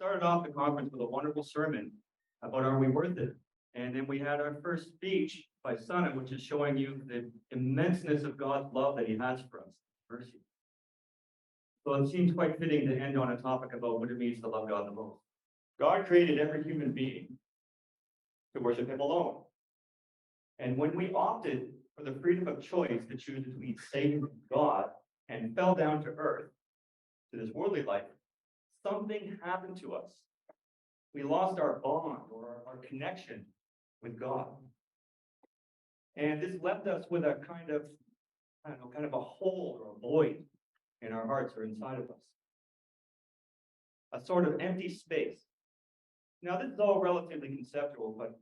started off the conference with a wonderful sermon about are we worth it? And then we had our first speech by Sana, which is showing you the immenseness of God's love that he has for us, mercy. So it seems quite fitting to end on a topic about what it means to love God the most. God created every human being to worship him alone. And when we opted for the freedom of choice to choose between Satan and God and fell down to earth, to this worldly life, something happened to us. We lost our bond or our connection with God. And this left us with a kind of a hole or a void in our hearts or inside of us. A sort of empty space. Now, this is all relatively conceptual, but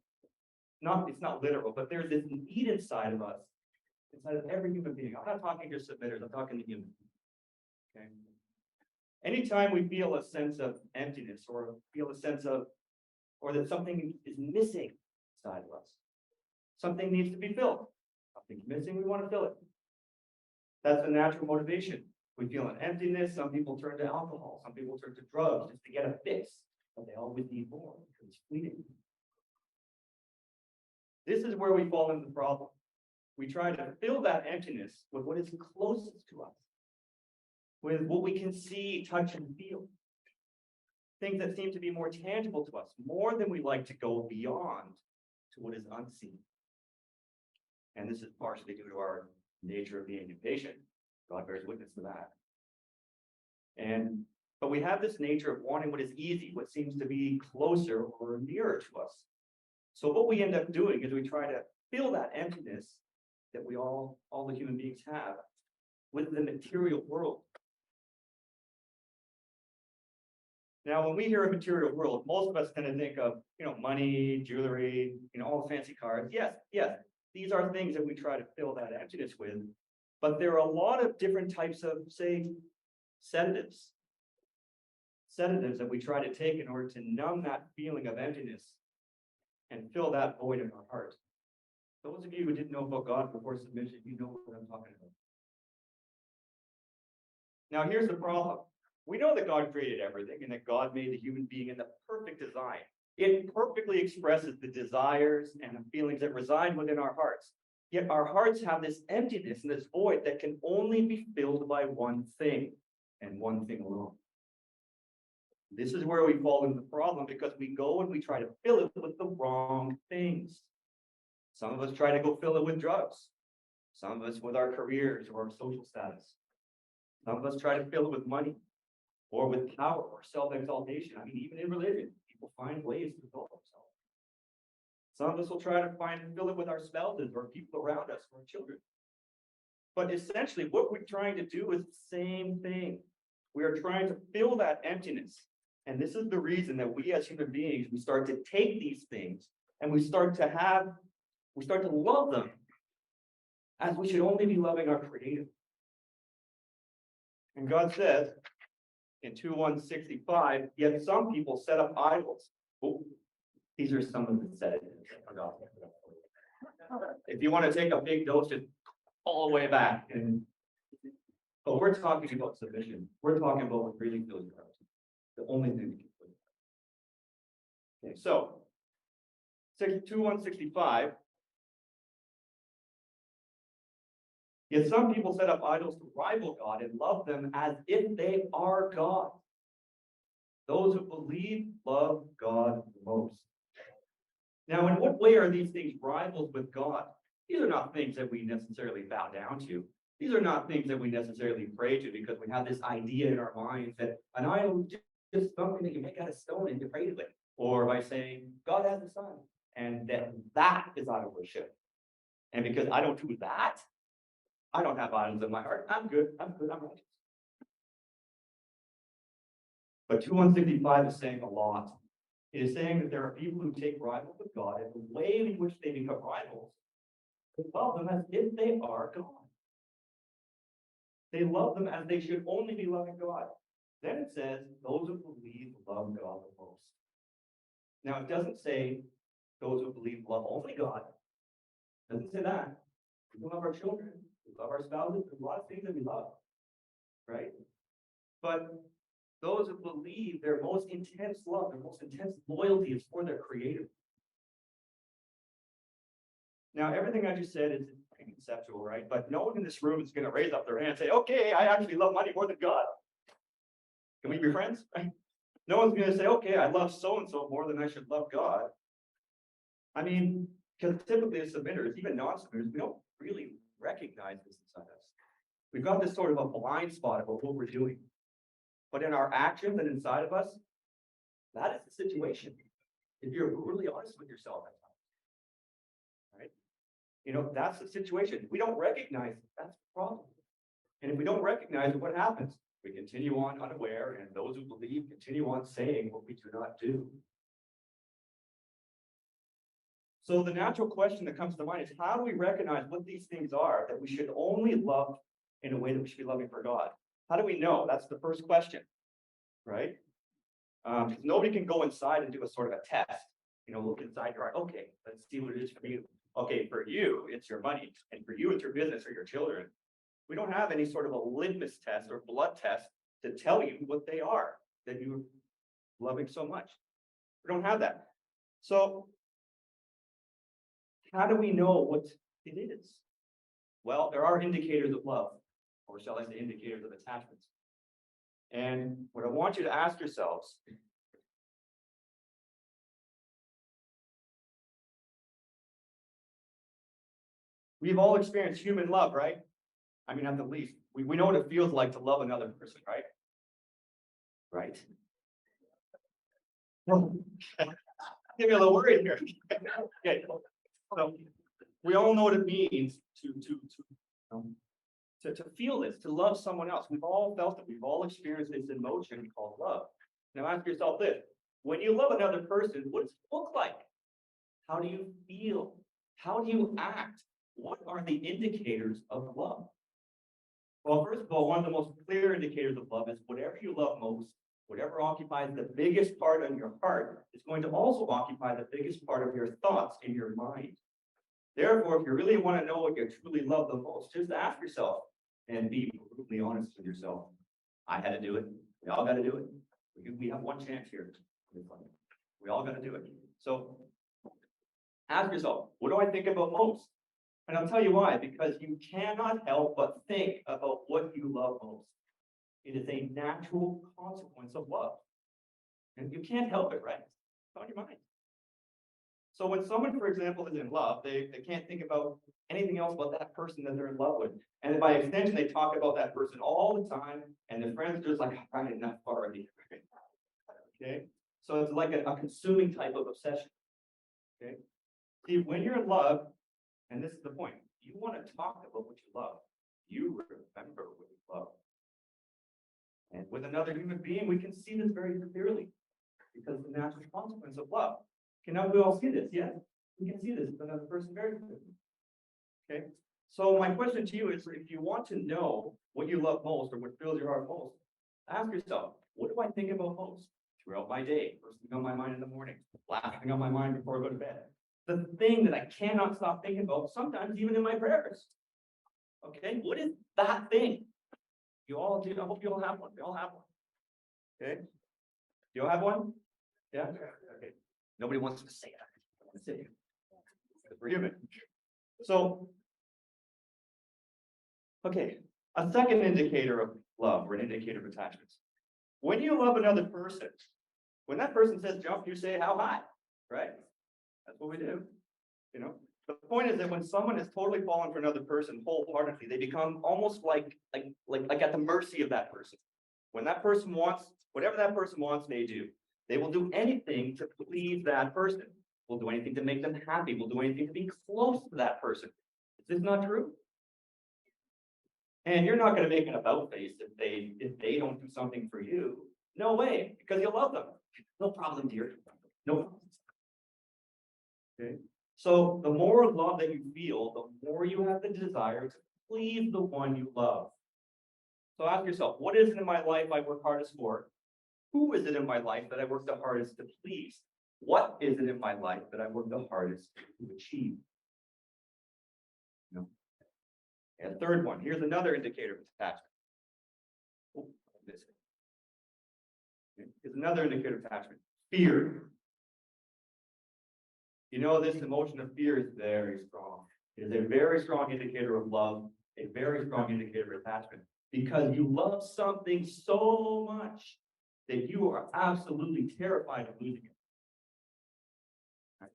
it's not literal, but there's this need inside of us, inside of every human being. I'm not talking to submitters, I'm talking to humans. Okay? Anytime we feel a sense of emptiness or feel a sense of, or that something is missing inside of us, something needs to be filled. Something's missing, we want to fill it. That's the natural motivation. We feel an emptiness. Some people turn to alcohol. Some people turn to drugs just to get a fix, but they always need more because it's fleeting. This is where we fall into the problem. We try to fill that emptiness with what is closest to us, with what we can see, touch, and feel. Things that seem to be more tangible to us, more than we like to go beyond to what is unseen. And this is partially due to our nature of being impatient. God bears witness to that. But we have this nature of wanting what is easy, what seems to be closer or nearer to us. So what we end up doing is we try to fill that emptiness that we all the human beings have with the material world. Now, when we hear a material world, most of us tend to think of, money, jewelry, all the fancy cars. Yes, these are things that we try to fill that emptiness with. But there are a lot of different types of, say, sedatives that we try to take in order to numb that feeling of emptiness and fill that void in our heart. Those of you who didn't know about God before submission, you know what I'm talking about. Now, here's the problem. We know that God created everything and that God made the human being in the perfect design. It perfectly expresses the desires and the feelings that reside within our hearts. Yet our hearts have this emptiness and this void that can only be filled by one thing and one thing alone. This is where we fall into the problem because we go and we try to fill it with the wrong things. Some of us try to go fill it with drugs. Some of us with our careers or our social status. Some of us try to fill it with money or with power or self-exaltation. I mean, even in religion, people find ways to fill themselves. Some of us will try to fill it with our spouses or people around us or children. But essentially, what we're trying to do is the same thing. We are trying to fill that emptiness. And this is the reason that we as human beings, we start to take these things and we start to love them as we should only be loving our Creator. And God says in 2:165, yet some people set up idols. Oh, these are some of the sedatives. If you want to take a big dose, just all the way back. But we're talking about submission. We're talking about what really fills your heart. The only thing we can put. Okay, so 2:165. Yet some people set up idols to rival God and love them as if they are God. Those who believe love God most. Now, in what way are these things rivals with God? These are not things that we necessarily bow down to. These are not things that we necessarily pray to because we have this idea in our minds that an idol is just something that you make out of stone and you pray to it. Or by saying, God has a son, and that is idol worship. And because I don't do that, I don't have idols in my heart. I'm good, I'm righteous. But 2:165 is saying a lot. It is saying that there are people who take rivals with God, and the way in which they become rivals, they love them as if they are God. They love them as they should only be loving God. Then it says, those who believe love God the most. Now, it doesn't say those who believe love only God. It doesn't say that. We love our children. We love our spouses. There's a lot of things that we love, right? But Those who believe their most intense love, their most intense loyalty is for their Creator. Now, everything I just said is conceptual, right? But no one in this room is going to raise up their hand and say, okay, I actually love money more than God. Can we be friends? Right? No one's going to say, okay, I love so-and-so more than I should love God. I mean, because typically as submitters, even non-submitters, we don't really recognize this inside us. We've got this sort of a blind spot about what we're doing. But in our actions and inside of us, that is the situation. If you're really honest with yourself at times, right? You know, that's the situation. We don't recognize it. That's the problem. And if we don't recognize it, what happens? We continue on unaware, and those who believe continue on saying what we do not do. So the natural question that comes to mind is, how do we recognize what these things are that we should only love in a way that we should be loving for God? How do we know? That's the first question, right? Because nobody can go inside and do a sort of a test. You know, look inside your heart. Okay, let's see what it is for you. Okay, for you, it's your money. And for you, it's your business or your children. We don't have any sort of a litmus test or blood test to tell you what they are that you're loving so much. We don't have that. So how do we know what it is? Well, there are indicators of love, or shall I say indicators of attachment. And what I want you to ask yourselves, we've all experienced human love, right? I mean, at the least, we know what it feels like to love another person, right? Right. Give me a little worried here. Okay. So we all know what it means to feel this, to love someone else. We've all felt it. We've all experienced this emotion called love. Now ask yourself this: when you love another person, what does it look like? How do you feel? How do you act? What are the indicators of love? Well, first of all, one of the most clear indicators of love is whatever you love most, whatever occupies the biggest part of your heart, is going to also occupy the biggest part of your thoughts in your mind. Therefore, if you really want to know what you truly love the most, just ask yourself and be brutally honest with yourself. I had to do it. We all got to do it. We have one chance here. We all got to do it. So ask yourself, what do I think about most? And I'll tell you why, because you cannot help but think about what you love most. It is a natural consequence of love. And you can't help it, right? It's on your mind. So when someone, for example, is in love, they can't think about anything else but that person that they're in love with. And by extension, they talk about that person all the time, and their friends are just like, I'm not enough already. Okay? So it's like a consuming type of obsession. Okay? See, when you're in love, and this is the point, you want to talk about what you love. You remember what you love. And with another human being, we can see this very clearly because of the natural consequence of love. Okay, now we all see this, yes? We can see this with another person very clearly. Okay, so my question to you is, if you want to know what you love most or what fills your heart most, ask yourself, what do I think about most throughout my day? First thing on my mind in the morning, last thing on my mind before I go to bed. The thing that I cannot stop thinking about, sometimes even in my prayers. Okay, what is that thing? You all do. I hope you all have one. We all have one. Okay, you all have one? Yeah. Okay. Nobody wants to say that. We're human. So, okay, a second indicator of love or an indicator of attachments. When you love another person, when that person says jump, you say how high, right? That's what we do. You know, the point is that when someone is totally fallen for another person wholeheartedly, they become almost like at the mercy of that person. When that person wants, whatever that person wants, they do. They will do anything to please that person. Will do anything to make them happy. Will do anything to be close to that person. Is this not true? And you're not going to make an about face if they don't do something for you. No way, because you love them. No problem, dear. No problem. Okay. So the more love that you feel, the more you have the desire to please the one you love. So ask yourself, what is it in my life I work hardest for? Who is it in my life that I work the hardest to please? What is it in my life that I work the hardest to achieve? No. And third one, here's another indicator of attachment. Oh, another indicator of attachment. Fear. You know, this emotion of fear is very strong. It is a very strong indicator of love, a very strong indicator of attachment, because you love something so much that you are absolutely terrified of losing it. Right?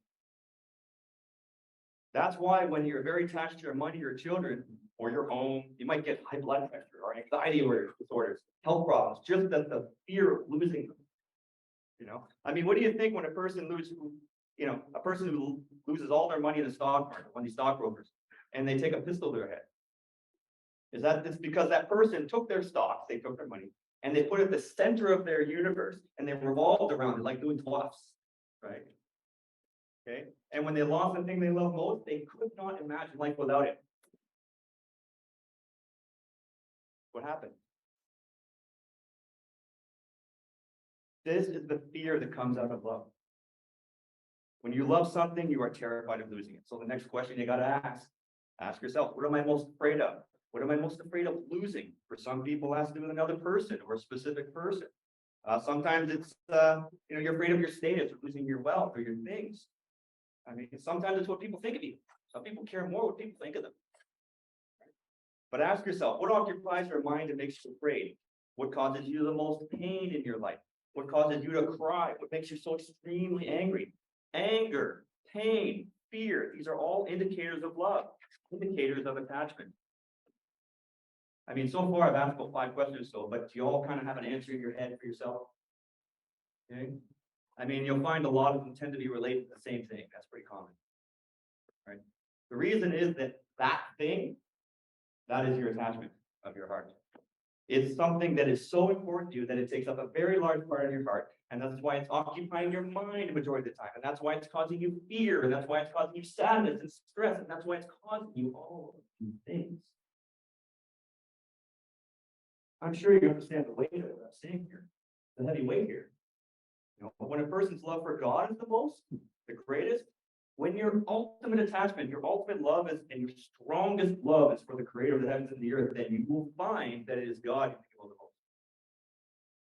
That's why when you're very attached to your money, your children, or your home, you might get high blood pressure or anxiety disorders, health problems, just the fear of losing them. You know, I mean, what do you think when a person loses, you know, a person who loses all their money in the stock market, one of these stockbrokers, and they take a pistol to their head? Is that it's because that person took their stocks, they took their money, and they put it at the center of their universe, and they revolved around it like doing bluffs, right? Okay, and when they lost the thing they love most, they could not imagine life without it. What happened? This is the fear that comes out of love. When you love something, you are terrified of losing it. So the next question you got to ask yourself, what am I most afraid of? What am I most afraid of losing? For some people, it has to do with another person or a specific person. Sometimes it's, you know, you're afraid of your status or losing your wealth or your things. I mean, sometimes it's what people think of you. Some people care more what people think of them. But ask yourself, what occupies your mind and makes you afraid? What causes you the most pain in your life? What causes you to cry? What makes you so extremely angry? Anger, pain, fear. These are all indicators of love, indicators of attachment. I mean, so far I've asked about 5 questions, but do you all kind of have an answer in your head for yourself? Okay. I mean, you'll find a lot of them tend to be related to the same thing. That's pretty common. Right. The reason is that thing, that is your attachment of your heart. It's something that is so important to you that it takes up a very large part of your heart. And that's why it's occupying your mind the majority of the time. And that's why it's causing you fear. And that's why it's causing you sadness and stress. And that's why it's causing you all of these things. I'm sure you understand the weight of what I'm saying here, the heavy weight here. You know, when a person's love for God is the most, the greatest, when your ultimate attachment, your ultimate love is, and your strongest love is for the creator of the heavens and the earth, then you will find that it is God you feel the most.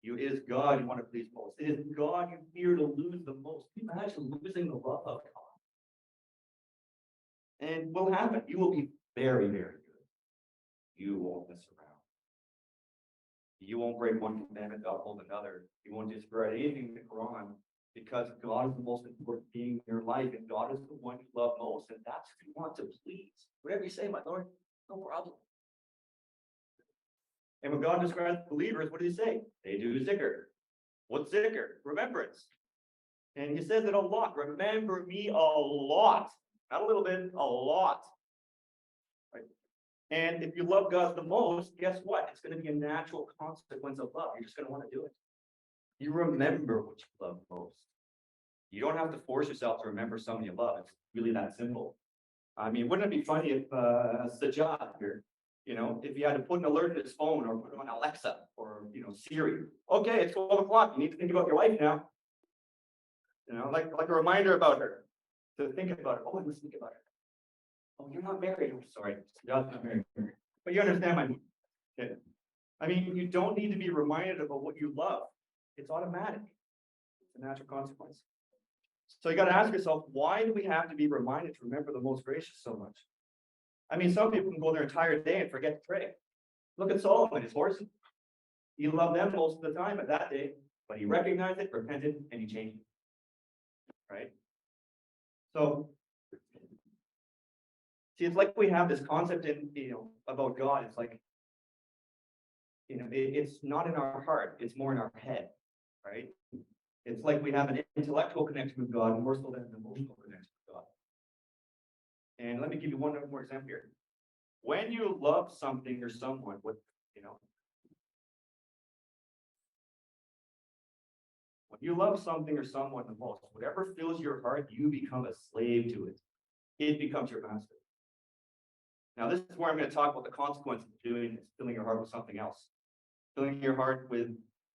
It is God you want to please most. It is God you fear to lose the most. Can you imagine losing the love of God? And what will happen? You will be very, very good. You won't mess around. You won't break one commandment to uphold another. You won't disregard anything in the Quran, because God is the most important being in your life, and God is the one you love most, and that's who you want to please. Whatever you say, my Lord, no problem. And when God describes believers, what does he say? They do zikr. What's zikr? Remembrance. And he says it a lot. Remember me a lot. Not a little bit, a lot. Right? And if you love God the most, guess what? It's going to be a natural consequence of love. You're just going to want to do it. You remember what you love most. You don't have to force yourself to remember someone you love. It's really that simple. I mean, wouldn't it be funny if Sajjad here, you know, if he had to put an alert in his phone or put it on Alexa or, you know, Siri. Okay, it's 12 o'clock. You need to think about your wife now. You know, like a reminder about her. To think about her. Oh, I must think about her. Oh, you're not married. I'm sorry. Sajjad's not married. But you understand my meaning. Okay. I mean, you don't need to be reminded about what you love. It's automatic. It's a natural consequence. So you got to ask yourself, why do we have to be reminded to remember the most gracious so much? I mean, some people can go their entire day and forget to pray. Look at Solomon, his horses. He loved them most of the time at that day, but he recognized it, repented, and he changed it. Right? So, see, it's like we have this concept in, you know, about God. It's like, you know, it's not in our heart, it's more in our head, right? It's like we have an intellectual connection with God more so than an emotional connection with God. And let me give you one more example here. When you love something or someone, what, you know, when you love something or someone the most, whatever fills your heart, you become a slave to it. It becomes your master. Now, this is where I'm going to talk about the consequences of doing this, filling your heart with something else. Filling your heart with,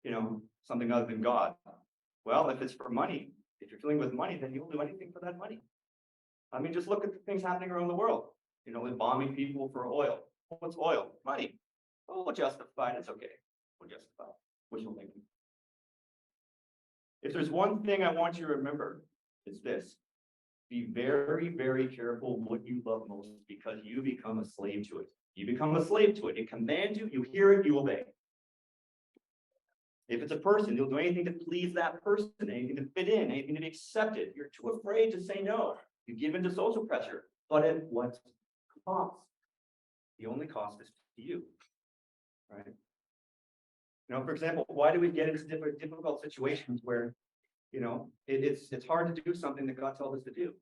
you know, something other than God. Well, if it's for money, if you're filling with money, then you'll do anything for that money. I mean, just look at the things happening around the world. You know, with bombing people for oil. What's oil? Money. Oh, we'll justify it. It's okay. We'll justify it. Wishful thinking. If there's one thing I want you to remember, it's this. Be very, very careful what you love most, because you become a slave to it. You become a slave to it. It commands you, you hear it, you obey. If it's a person, you'll do anything to please that person, anything to fit in, anything to be accepted. You're too afraid to say no. You give in to social pressure, but at what cost? The only cost is to you, right? For example, why do we get into difficult situations where, it's hard to do something that God tells us to do?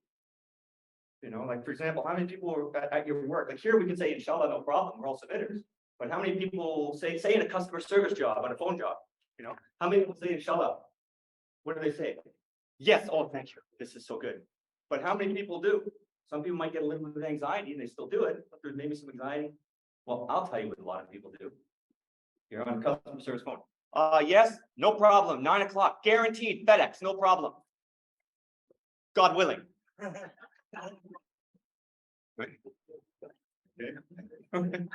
Like, for example, how many people are at your work? Like here, we can say, inshallah, no problem. We're all submitters. But how many people say in a customer service job, on a phone job, how many people say, inshallah? What do they say? Yes. Oh, thank you. This is so good. But how many people do? Some people might get a little bit of anxiety and they still do it, but there's maybe some anxiety. Well, I'll tell you what a lot of people do. You're on a customer service phone. Yes, no problem. 9 o'clock, guaranteed. FedEx, no problem. God willing. Right. Okay.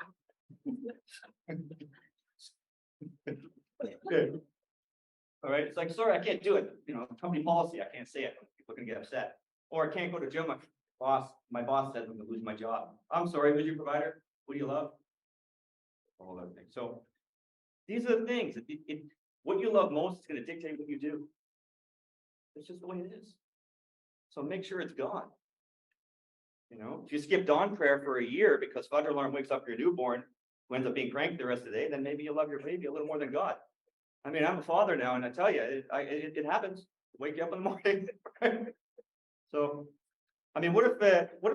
Good. All right. It's like, sorry, I can't do it. Company policy, I can't say it. People are gonna get upset. Or I can't go to gym. My boss says I'm gonna lose my job. I'm sorry, who's your provider? Who do you love? All other things. So these are the things. What you love most is going to dictate what you do. It's just the way it is. So make sure it's God. If you skip dawn prayer for a year because Fajr alarm wakes up your newborn, who ends up being cranky the rest of the day, then maybe you love your baby a little more than God. I mean, I'm a father now, and I tell you, it happens. Wake you up in the morning. So, I mean, what if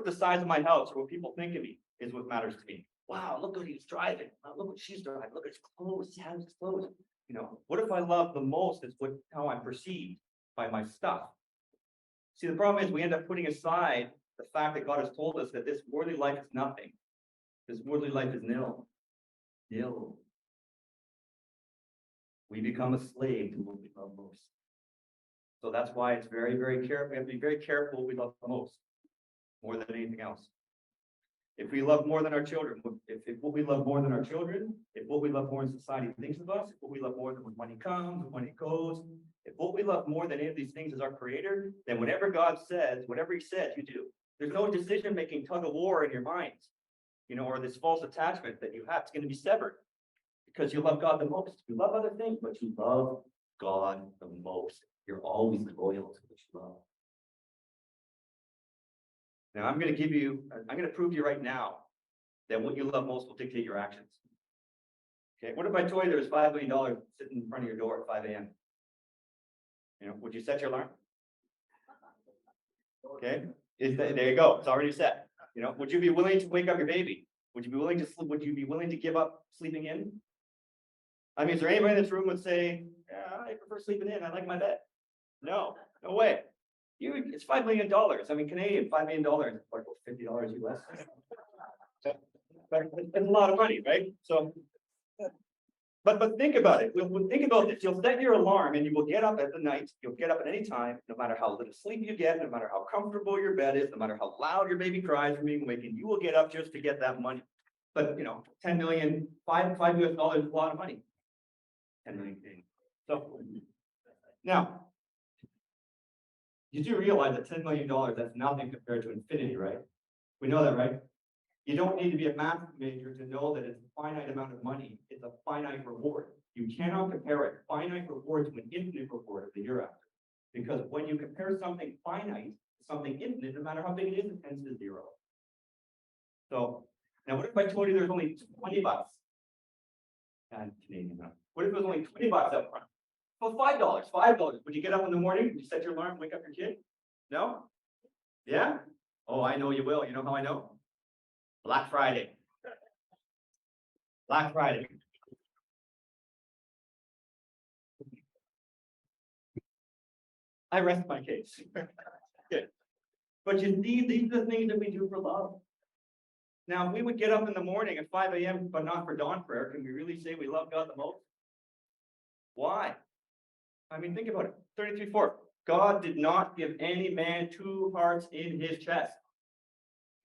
the size of my house or what people think of me is what matters to me? Wow, look what he's driving. Wow, look what she's driving. Look at his clothes. He has his clothes. What if I love the most is how I'm perceived by my stuff? See, the problem is we end up putting aside the fact that God has told us that this worldly life is nothing. This worldly life is nil. Nil. We become a slave to what we love most. So that's why it's very, very careful. We have to be very careful what we love most, more than anything else. If we love more than our children, if what we love more than our children, if what we love more than society thinks of us, if what we love more than when money comes, when money goes, if what we love more than any of these things is our creator, then whatever God says, whatever he says, you do. There's no decision-making tug of war in your minds, or this false attachment that you have. It's going to be severed because you love God the most. You love other things, but you love God the most. You're always loyal to what you love. Now, I'm going to prove to you right now that what you love most will dictate your actions. Okay, what if I told you there was $5 million sitting in front of your door at 5 a.m.? Would you set your alarm? Okay, there you go. It's already set. Would you be willing to wake up your baby? Would you be willing to sleep? Would you be willing to give up sleeping in? I mean, is there anybody in this room would say, yeah, I prefer sleeping in. I like my bed? No way. It's $5 million. I mean, Canadian, $5 million, like $50 US. It's a lot of money, right? So, but think about it. Think about this. You'll set your alarm and you will get up at the night. You'll get up at any time, no matter how little sleep you get, no matter how comfortable your bed is, no matter how loud your baby cries from being awakened, you will get up just to get that money. But 10 million, $5 US is a lot of money. 10 million. So now, you do realize that $10 million, that's nothing compared to infinity, right? We know that, right? You don't need to be a math major to know that it's a finite amount of money. It's a finite reward. You cannot compare a finite reward to an infinite reward of the hereafter. Because when you compare something finite to something infinite, no matter how big it is, it tends to zero. So, now what if I told you there's only 20 bucks? And Canadian, what if it was only 20 bucks up front? Well, $5. Would you get up in the morning? Would you set your alarm, wake up your kid? No? Yeah? Oh, I know you will. You know how I know? Black Friday. Black Friday. I rest my case. Good. But you see, these are the things that we do for love. Now, if we would get up in the morning at 5 a.m., but not for dawn prayer, can we really say we love God the most? Why? I mean, think about it. 33:4. God did not give any man two hearts in his chest.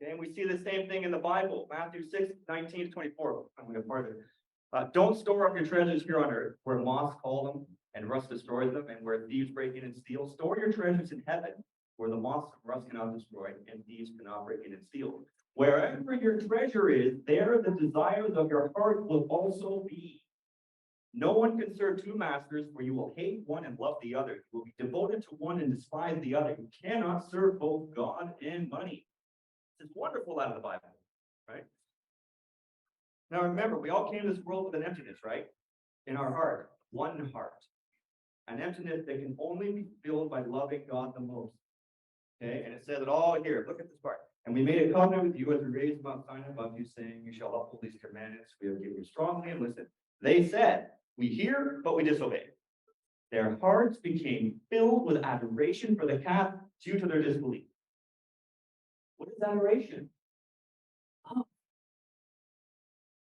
Okay, and we see the same thing in the Bible, Matthew 6:19-24. I'm going to part of it. Don't store up your treasures here on earth, where moths call them and rust destroys them, and where thieves break in and steal. Store your treasures in heaven, where the moths and rust cannot destroy, and thieves cannot break in and steal. Wherever your treasure is, there the desires of your heart will also be. No one can serve two masters, for you will hate one and love the other. You will be devoted to one and despise the other. You cannot serve both God and money. It's wonderful out of the Bible, right? Now remember, we all came to this world with an emptiness, right? In our heart, one heart. An emptiness that can only be filled by loving God the most. Okay, and it says it all here. Look at this part. And we made a covenant with you as we raised Mount Sinai above you, saying, you shall uphold these commandments. We have given you strongly and listen. They said, we hear, but we disobey. Their hearts became filled with adoration for the calf due to their disbelief. What is adoration? Oh.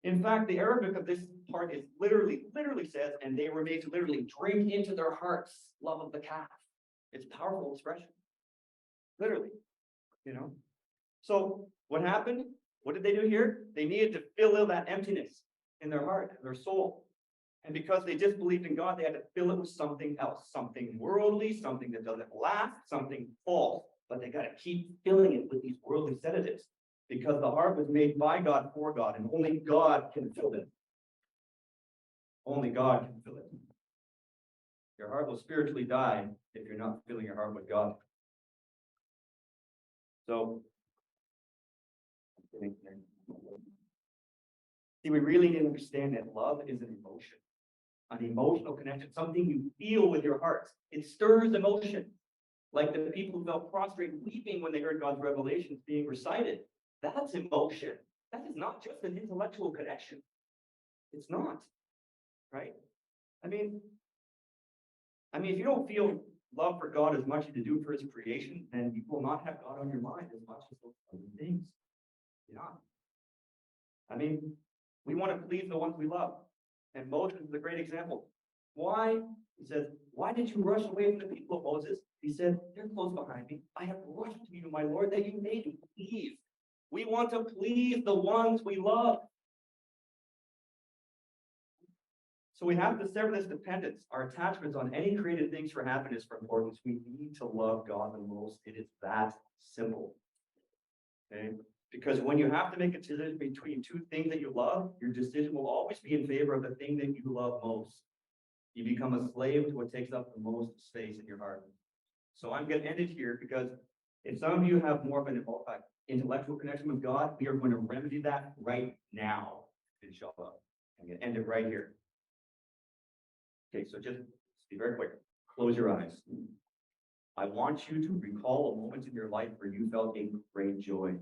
In fact, the Arabic of this part is literally says, and they were made to literally drink into their hearts love of the calf. It's a powerful expression. Literally, you know. So what happened? What did they do here? They needed to fill in that emptiness in their heart, their soul. And because they disbelieved in God, they had to fill it with something else, something worldly, something that doesn't last, something false. But they got to keep filling it with these worldly sedatives because the heart was made by God for God, and only God can fill it. Only God can fill it. Your heart will spiritually die if you're not filling your heart with God. So, see, we really need to understand that love is an emotion. An emotional connection, something you feel with your heart. It stirs emotion. Like the people who felt prostrate weeping when they heard God's revelations being recited. That's emotion. That is not just an intellectual connection. It's not, right? I mean, if you don't feel love for God as much as you do for his creation, then you will not have God on your mind as much as those other things. You're not. I mean, we want to please the ones we love. And Moses is a great example. Why? He says, why did you rush away from the people of Moses? He said, they're close behind me. I have rushed to you, my Lord, that you may be pleased. We want to please the ones we love. So we have to sever this dependence, our attachments on any created things for happiness, for importance. We need to love God the most. It is that simple. Okay? Because when you have to make a decision between two things that you love, your decision will always be in favor of the thing that you love most. You become a slave to what takes up the most space in your heart. So I'm going to end it here because if some of you have more of an intellectual connection with God, we are going to remedy that right now, inshallah. I'm going to end it right here. Okay, so just be very quick. Close your eyes. I want you to recall a moment in your life where you felt a great joy.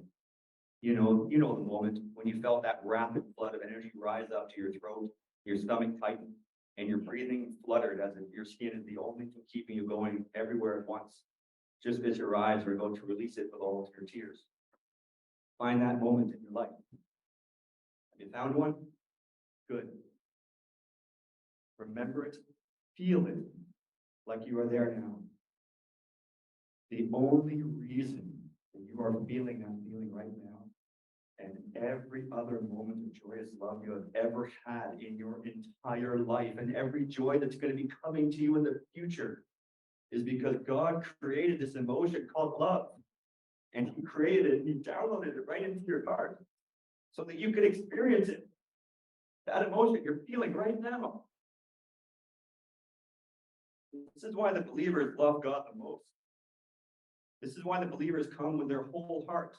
You know the moment when you felt that rapid flood of energy rise up to your throat, your stomach tighten, and your breathing fluttered as if your skin is the only thing keeping you going everywhere at once. Just as your eyes are about to release it with all of your tears. Find that moment in your life. Have you found one? Good. Remember it, feel it, like you are there now. The only reason that you are feeling that feeling right now, and every other moment of joyous love you have ever had in your entire life, and every joy that's going to be coming to you in the future, is because God created this emotion called love. And he created it, and he downloaded it right into your heart so that you could experience it. That emotion you're feeling right now. This is why the believers love God the most. This is why the believers come with their whole heart.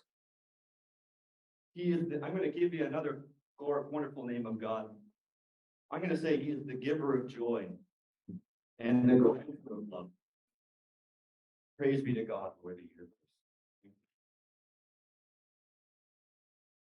I'm going to give you another wonderful name of God. I'm going to say he is the giver of joy and the granter of love. Praise be to God for the years.